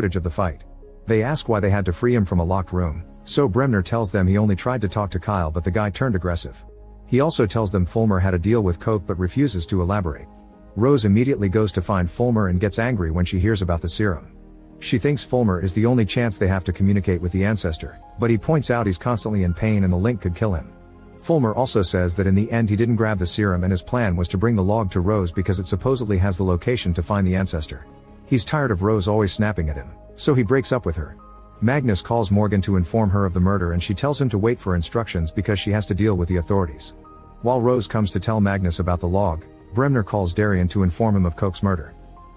footage of the fight. They ask why they had to free him from a locked room, so Bremner tells them he only tried to talk to Kyle but the guy turned aggressive. He also tells them Fulmer had a deal with Coke but refuses to elaborate. Rose immediately goes to find Fulmer and gets angry when she hears about the serum. She thinks Fulmer is the only chance they have to communicate with the ancestor, but he points out he's constantly in pain and the link could kill him. Fulmer also says that in the end he didn't grab the serum and his plan was to bring the log to Rose because it supposedly has the location to find the ancestor. He's tired of Rose always snapping at him, so he breaks up with her. Magnus calls Morgan to inform her of the murder and she tells him to wait for instructions because she has to deal with the authorities. While Rose comes to tell Magnus about the log, Bremner calls Darian to inform him of Coke's murder.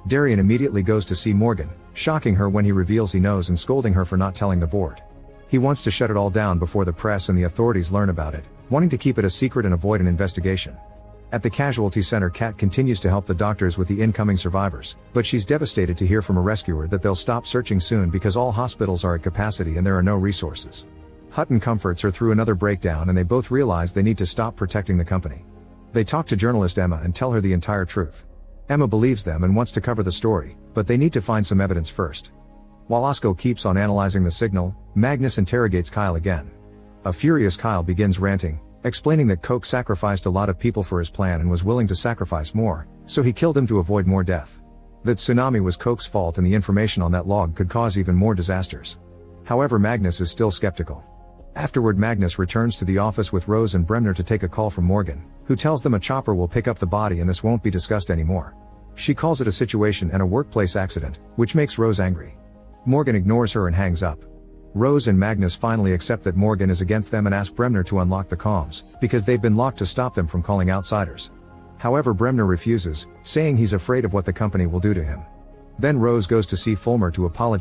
Darian immediately goes to see Morgan, shocking her when he reveals he knows and scolding her for not telling the board. He wants to shut it all down before the press and the authorities learn about it, wanting to keep it a secret and avoid an investigation. At the casualty center, Kat continues to help the doctors with the incoming survivors, but she's devastated to hear from a rescuer that they'll stop searching soon because all hospitals are at capacity and there are no resources. Hutton comforts her through another breakdown and they both realize they need to stop protecting the company. They talk to journalist Emma and tell her the entire truth. Emma believes them and wants to cover the story, but they need to find some evidence first. While Osko keeps on analyzing the signal, Magnus interrogates Kyle again. A furious Kyle begins ranting, explaining that Coke sacrificed a lot of people for his plan and was willing to sacrifice more, so he killed him to avoid more death. That tsunami was Coke's fault and the information on that log could cause even more disasters. However, Magnus is still skeptical. Afterward, Magnus returns to the office with Rose and Bremner to take a call from Morgan, who tells them a chopper will pick up the body and this won't be discussed anymore. She calls it a situation and a workplace accident, which makes Rose angry. Morgan ignores her and hangs up. Rose and Magnus finally accept that Morgan is against them and ask Bremner to unlock the comms, because they've been locked to stop them from calling outsiders. However, Bremner refuses, saying he's afraid of what the company will do to him. Then Rose goes to see Fulmer to apologize